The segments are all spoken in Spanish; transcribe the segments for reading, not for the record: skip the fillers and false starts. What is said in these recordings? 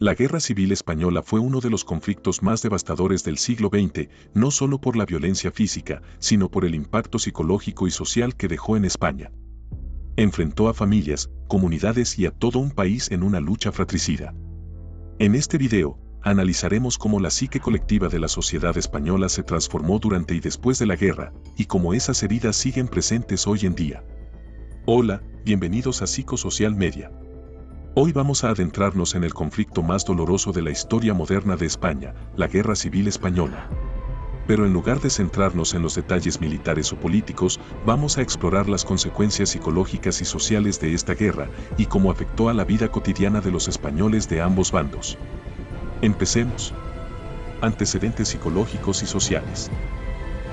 La Guerra Civil Española fue uno de los conflictos más devastadores del siglo XX, no solo por la violencia física, sino por el impacto psicológico y social que dejó en España. Enfrentó a familias, comunidades y a todo un país en una lucha fratricida. En este video, analizaremos cómo la psique colectiva de la sociedad española se transformó durante y después de la guerra, y cómo esas heridas siguen presentes hoy en día. Hola, bienvenidos a Psicosocial Media. Hoy vamos a adentrarnos en el conflicto más doloroso de la historia moderna de España, la Guerra Civil Española. Pero en lugar de centrarnos en los detalles militares o políticos, vamos a explorar las consecuencias psicológicas y sociales de esta guerra y cómo afectó a la vida cotidiana de los españoles de ambos bandos. Empecemos. Antecedentes psicológicos y sociales.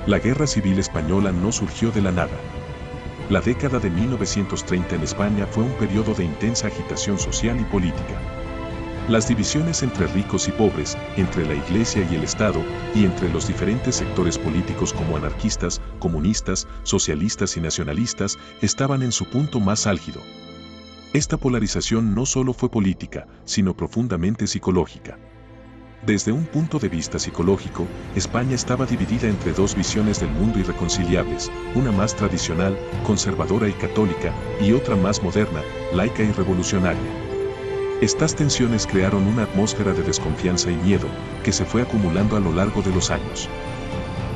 La Guerra Civil Española no surgió de la nada. La década de 1930 en España fue un periodo de intensa agitación social y política. Las divisiones entre ricos y pobres, entre la Iglesia y el Estado, y entre los diferentes sectores políticos como anarquistas, comunistas, socialistas y nacionalistas, estaban en su punto más álgido. Esta polarización no solo fue política, sino profundamente psicológica. Desde un punto de vista psicológico, España estaba dividida entre dos visiones del mundo irreconciliables, una más tradicional, conservadora y católica, y otra más moderna, laica y revolucionaria. Estas tensiones crearon una atmósfera de desconfianza y miedo, que se fue acumulando a lo largo de los años.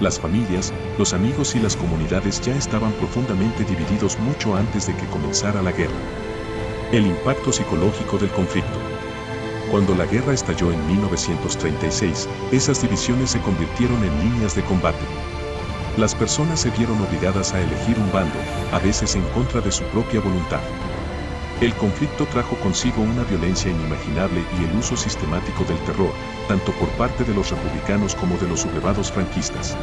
Las familias, los amigos y las comunidades ya estaban profundamente divididos mucho antes de que comenzara la guerra. El impacto psicológico del conflicto. Cuando la guerra estalló en 1936, esas divisiones se convirtieron en líneas de combate. Las personas se vieron obligadas a elegir un bando, a veces en contra de su propia voluntad. El conflicto trajo consigo una violencia inimaginable y el uso sistemático del terror, tanto por parte de los republicanos como de los sublevados franquistas.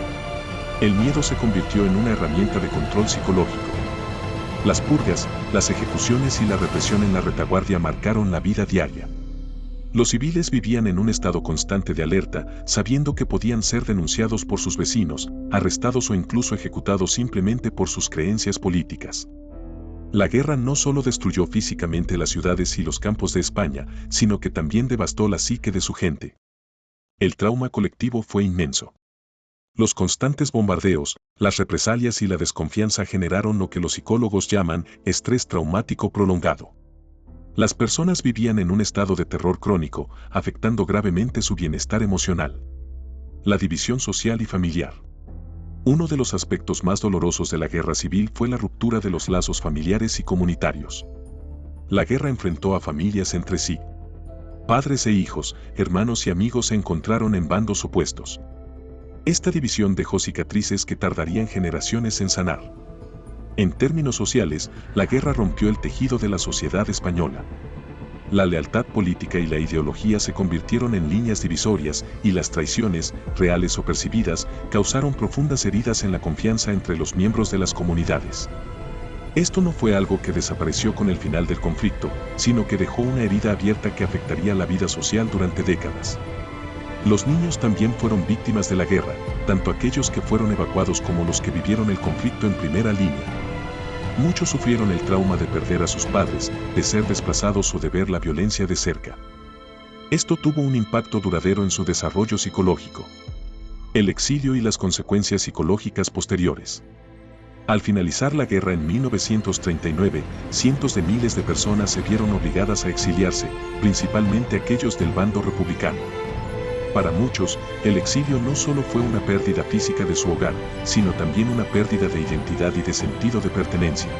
El miedo se convirtió en una herramienta de control psicológico. Las purgas, las ejecuciones y la represión en la retaguardia marcaron la vida diaria. Los civiles vivían en un estado constante de alerta, sabiendo que podían ser denunciados por sus vecinos, arrestados o incluso ejecutados simplemente por sus creencias políticas. La guerra no solo destruyó físicamente las ciudades y los campos de España, sino que también devastó la psique de su gente. El trauma colectivo fue inmenso. Los constantes bombardeos, las represalias y la desconfianza generaron lo que los psicólogos llaman estrés traumático prolongado. Las personas vivían en un estado de terror crónico, afectando gravemente su bienestar emocional. La división social y familiar. Uno de los aspectos más dolorosos de la guerra civil fue la ruptura de los lazos familiares y comunitarios. La guerra enfrentó a familias entre sí. Padres e hijos, hermanos y amigos se encontraron en bandos opuestos. Esta división dejó cicatrices que tardarían generaciones en sanar. En términos sociales, la guerra rompió el tejido de la sociedad española. La lealtad política y la ideología se convirtieron en líneas divisorias y las traiciones, reales o percibidas, causaron profundas heridas en la confianza entre los miembros de las comunidades. Esto no fue algo que desapareció con el final del conflicto, sino que dejó una herida abierta que afectaría la vida social durante décadas. Los niños también fueron víctimas de la guerra, tanto aquellos que fueron evacuados como los que vivieron el conflicto en primera línea. Muchos sufrieron el trauma de perder a sus padres, de ser desplazados o de ver la violencia de cerca. Esto tuvo un impacto duradero en su desarrollo psicológico. El exilio y las consecuencias psicológicas posteriores. Al finalizar la guerra en 1939, cientos de miles de personas se vieron obligadas a exiliarse, principalmente aquellos del bando republicano. Para muchos, el exilio no solo fue una pérdida física de su hogar, sino también una pérdida de identidad y de sentido de pertenencia.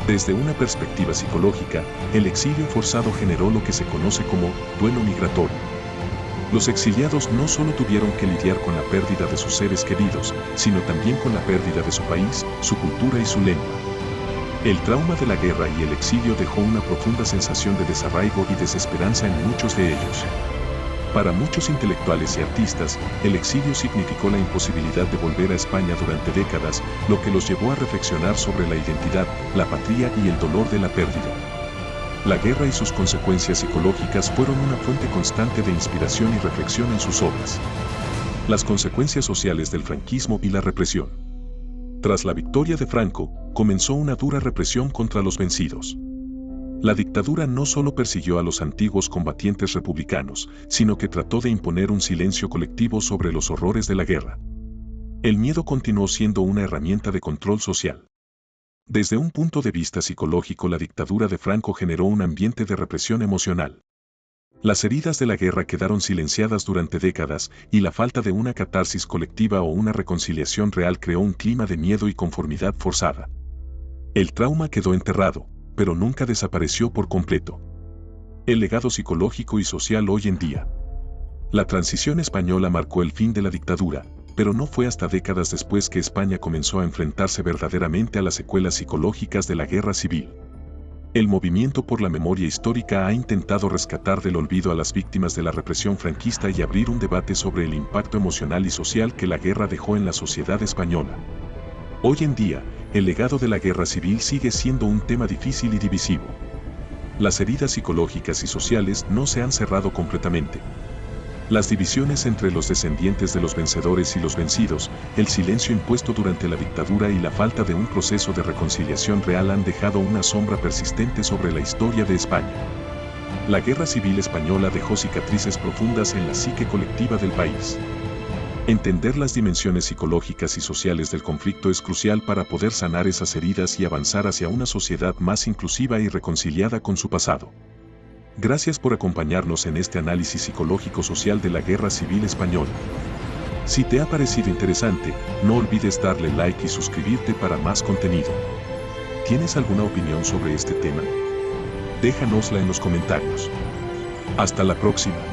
Desde una perspectiva psicológica, el exilio forzado generó lo que se conoce como duelo migratorio. Los exiliados no solo tuvieron que lidiar con la pérdida de sus seres queridos, sino también con la pérdida de su país, su cultura y su lengua. El trauma de la guerra y el exilio dejó una profunda sensación de desarraigo y desesperanza en muchos de ellos. Para muchos intelectuales y artistas, el exilio significó la imposibilidad de volver a España durante décadas, lo que los llevó a reflexionar sobre la identidad, la patria y el dolor de la pérdida. La guerra y sus consecuencias psicológicas fueron una fuente constante de inspiración y reflexión en sus obras. Las consecuencias sociales del franquismo y la represión. Tras la victoria de Franco, comenzó una dura represión contra los vencidos. La dictadura no solo persiguió a los antiguos combatientes republicanos, sino que trató de imponer un silencio colectivo sobre los horrores de la guerra. El miedo continuó siendo una herramienta de control social. Desde un punto de vista psicológico, la dictadura de Franco generó un ambiente de represión emocional. Las heridas de la guerra quedaron silenciadas durante décadas, y la falta de una catarsis colectiva o una reconciliación real creó un clima de miedo y conformidad forzada. El trauma quedó enterrado, pero nunca desapareció por completo. El legado psicológico y social hoy en día. La transición española marcó el fin de la dictadura, pero no fue hasta décadas después que España comenzó a enfrentarse verdaderamente a las secuelas psicológicas de la guerra civil. El movimiento por la memoria histórica ha intentado rescatar del olvido a las víctimas de la represión franquista y abrir un debate sobre el impacto emocional y social que la guerra dejó en la sociedad española. Hoy en día, el legado de la guerra civil sigue siendo un tema difícil y divisivo. Las heridas psicológicas y sociales no se han cerrado completamente. Las divisiones entre los descendientes de los vencedores y los vencidos, el silencio impuesto durante la dictadura y la falta de un proceso de reconciliación real han dejado una sombra persistente sobre la historia de España. La Guerra Civil Española dejó cicatrices profundas en la psique colectiva del país. Entender las dimensiones psicológicas y sociales del conflicto es crucial para poder sanar esas heridas y avanzar hacia una sociedad más inclusiva y reconciliada con su pasado. Gracias por acompañarnos en este análisis psicológico-social de la Guerra Civil Española. Si te ha parecido interesante, no olvides darle like y suscribirte para más contenido. ¿Tienes alguna opinión sobre este tema? Déjanosla en los comentarios. Hasta la próxima.